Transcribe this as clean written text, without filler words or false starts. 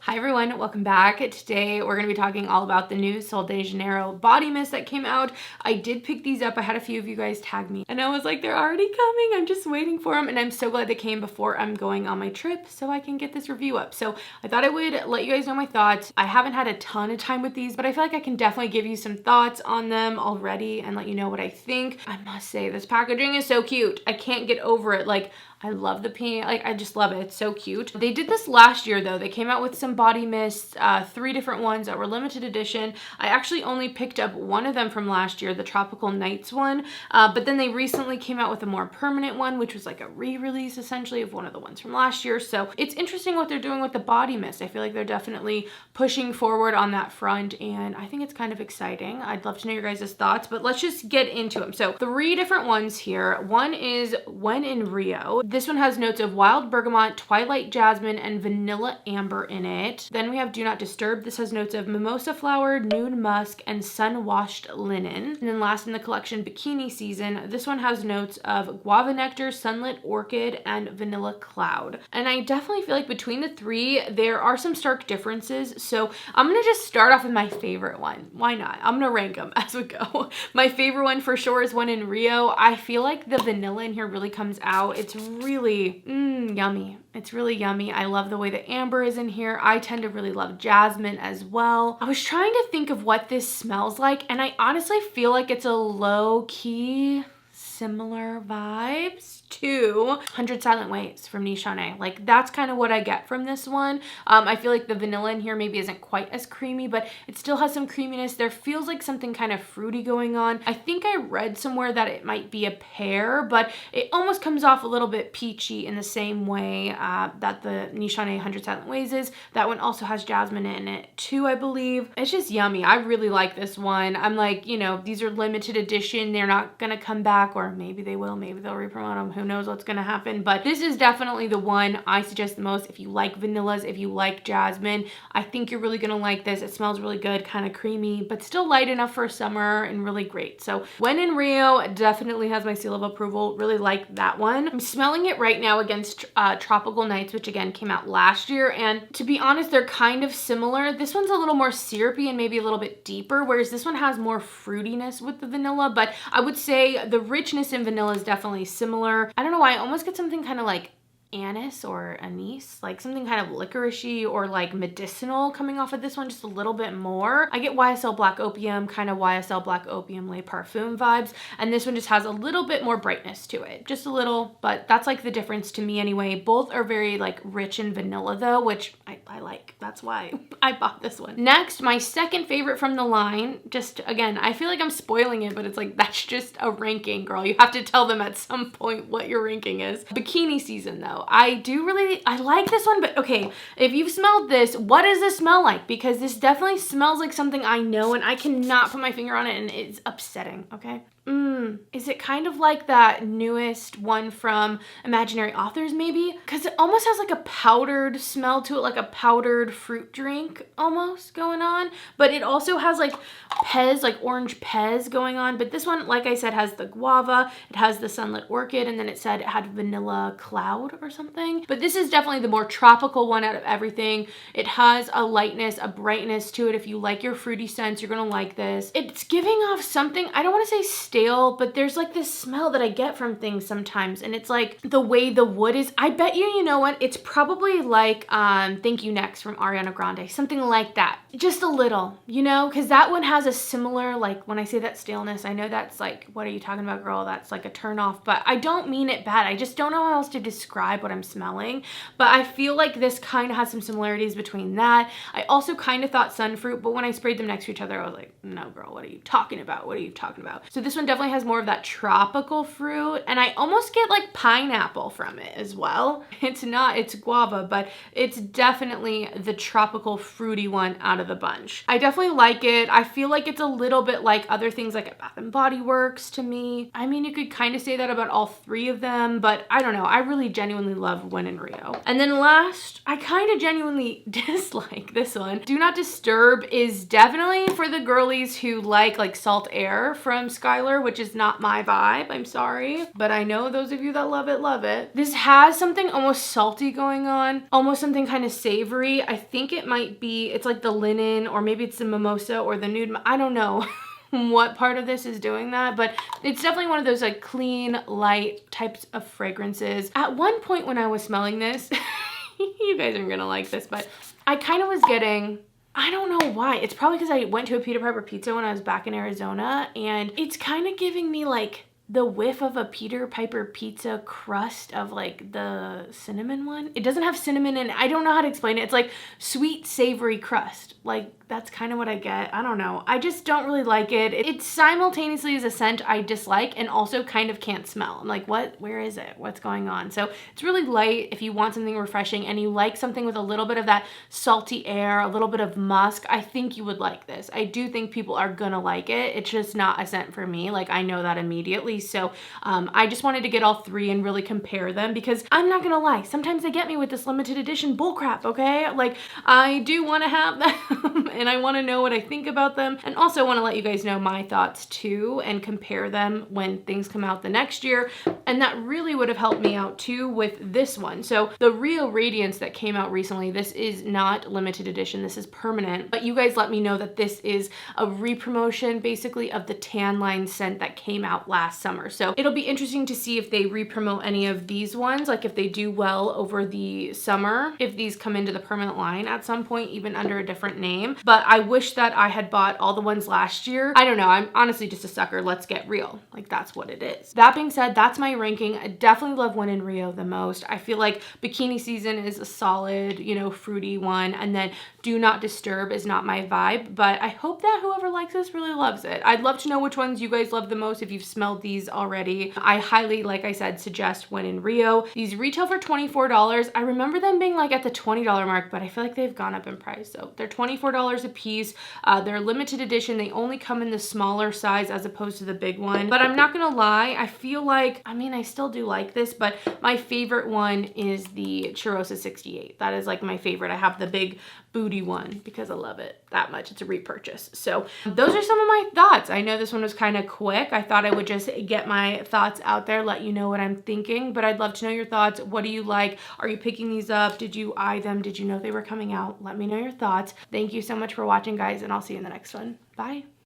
Hi everyone, welcome back. Today we're going to be talking all about the new Sol de Janeiro body mist that came out. I did pick these up. I had a few of you guys tag me and I was like, they're already coming. I'm just waiting for them, and I'm so glad they came before I'm going on my trip so I can get this review up. So I thought I would let you guys know my thoughts. I haven't had a ton of time with these, but I feel like I can definitely give you some thoughts on them already and let you know what I think. I must say, this packaging is so cute. I can't get over it. Like, I love the pink, like I just love it. It's so cute. They did this last year though. They came out with some body mists, 3 different ones that were limited edition. I actually only picked up one of them from last year, the Tropical Nights one, but then they recently came out with a more permanent one, which was like a re-release essentially of one of the ones from last year. So it's interesting what they're doing with the body mist. I feel like they're definitely pushing forward on that front, and I think it's kind of exciting. I'd love to know your guys' thoughts, but let's just get into them. So 3 different ones here. One is When in Rio. This one has notes of wild bergamot, twilight jasmine, and vanilla amber in it. Then we have Do Not Disturb. This has notes of mimosa flower, nude musk, and sun-washed linen. And then last in the collection, Bikini Season. This one has notes of guava nectar, sunlit orchid, and vanilla cloud. And I definitely feel like between the 3, there are some stark differences. So I'm gonna just start off with my favorite one. Why not? I'm gonna rank them as we go. My favorite one for sure is When in Rio. I feel like the vanilla in here really comes out. It's really yummy. It's really yummy. I love the way the amber is in here. I tend to really love jasmine as well. I was trying to think of what this smells like, and I honestly feel like it's a low-key similar vibes to 100 Silent Ways from Nishane. Like, that's kind of what I get from this one. I feel like the vanilla in here maybe isn't quite as creamy, but it still has some creaminess. There feels like something kind of fruity going on. I think I read somewhere that it might be a pear, but it almost comes off a little bit peachy in the same way that the Nishane 100 Silent Ways is. That one also has jasmine in it too, I believe. It's just yummy. I really like this one. I'm like, you know, these are limited edition. They're not gonna come back, or maybe they will. Maybe they'll re-promote them. Who knows what's gonna happen, but this is definitely the one I suggest the most. If you like vanillas, if you like jasmine, I think you're really gonna like this. It smells really good, kind of creamy, but still light enough for summer and really great. So When in Rio definitely has my seal of approval. Really like that one. I'm smelling it right now against Tropical Nights, which again came out last year, and to be honest, they're kind of similar. This one's a little more syrupy and maybe a little bit deeper, whereas this one has more fruitiness with the vanilla, but I would say the richness in vanilla is definitely similar. I don't know why, I almost get something kind of like anise or anise, like something kind of licoricey or like medicinal coming off of this one just a little bit more. I get YSL Black Opium, kind of YSL Black Opium Le Parfum vibes, and this one just has a little bit more brightness to it, just a little, but that's like the difference to me anyway. Both are very like rich in vanilla though, which I like. That's why I bought this one. Next, my second favorite from the line, just again, I feel like I'm spoiling it, but it's like, that's just a ranking, girl. You have to tell them at some point what your ranking is. Bikini Season though. I like this one, but okay, if you've smelled this, what does this smell like? Because this definitely smells like something I know, and I cannot put my finger on it, and it's upsetting, okay? Is it kind of like that newest one from Imaginary Authors maybe? Because it almost has like a powdered smell to it, like a powdered fruit drink almost going on. But it also has like pez, like orange pez going on. But this one, like I said, has the guava, it has the sunlit orchid, and then it said it had vanilla cloud or something. But this is definitely the more tropical one out of everything. It has a lightness, a brightness to it. If you like your fruity scents, you're gonna like this. It's giving off something, I don't want to say stale, but there's like this smell that I get from things sometimes, and it's like the way the wood is. I bet you know what, it's probably like Thank You Next from Ariana Grande, something like that, just a little, you know, because that one has a similar, like when I say that staleness, I know that's like, what are you talking about, girl? That's like a turn off, but I don't mean it bad. I just don't know how else to describe what I'm smelling, but I feel like this kind of has some similarities between that. I also kind of thought Sunfruit, but when I sprayed them next to each other, I was like, no girl, what are you talking about? What are you talking about? So this one definitely has more of that tropical fruit, and I almost get like pineapple from it as well. It's not, it's guava, but it's definitely the tropical fruity one out of the bunch. I definitely like it. I feel like it's a little bit like other things like at Bath and Body Works to me. I mean, you could kind of say that about all 3 of them, but I don't know. I really genuinely love When in Rio. And then last, I kind of genuinely dislike this one. Do Not Disturb is definitely for the girlies who like Salt Air from Skylar color, which is not my vibe. I'm sorry, but I know those of you that love it, love it. This has something almost salty going on, almost something kind of savory. I think it might be, it's like the linen, or maybe it's the mimosa or the nude. I don't know what part of this is doing that, but it's definitely one of those like clean, light types of fragrances. At one point when I was smelling this, you guys aren't gonna like this, but I kind of was getting, I don't know why. It's probably because I went to a Peter Piper pizza when I was back in Arizona, and it's kind of giving me like the whiff of a Peter Piper pizza crust of like the cinnamon one. It doesn't have cinnamon in it. I don't know how to explain it. It's like sweet, savory crust. Like that's kind of what I get. I don't know. I just don't really like it. It simultaneously is a scent I dislike and also kind of can't smell. I'm like, what? Where is it? What's going on? So it's really light if you want something refreshing and you like something with a little bit of that salty air, a little bit of musk. I think you would like this. I do think people are gonna like it. It's just not a scent for me. Like I know that immediately. So I just wanted to get all three and really compare them, because I'm not gonna lie, sometimes they get me with this limited edition bullcrap, okay? Like I do want to have them and I want to know what I think about them, and also want to let you guys know my thoughts too and compare them when things come out the next year. And that really would have helped me out too with this one. So the Rio Radiance that came out recently, this is not limited edition, this is permanent, but you guys let me know that this is a re-promotion basically of the Tan Line scent that came out last summer. So it'll be interesting to see if they re-promote any of these ones, like if they do well over the summer, if these come into the permanent line at some point, even under a different name. But I wish that I had bought all the ones last year. I don't know, I'm honestly just a sucker. Let's get real. Like that's what it is. That being said, that's my ranking. I definitely love When in Rio the most. I feel like Bikini Season is a solid, you know, fruity one, and then Do Not Disturb is not my vibe, but I hope that whoever likes this really loves it. I'd love to know which ones you guys love the most if you've smelled these already. I highly, like I said, suggest When in Rio. These retail for $24. I remember them being like at the $20 mark, but I feel like they've gone up in price. So they're $24 a piece. They're limited edition. They only come in the smaller size as opposed to the big one. But I'm not gonna lie, I feel like, I mean, I still do like this, but my favorite one is the Cheirosa 68. That is like my favorite. I have the big booty one because I love it that much. It's a repurchase. So those are some of my thoughts. I know this one was kind of quick. I thought I would just get my thoughts out there, let you know what I'm thinking, but I'd love to know your thoughts. What do you like? Are you picking these up? Did you eye them? Did you know they were coming out? Let me know your thoughts. Thank you so much for watching, guys, and I'll see you in the next one. Bye.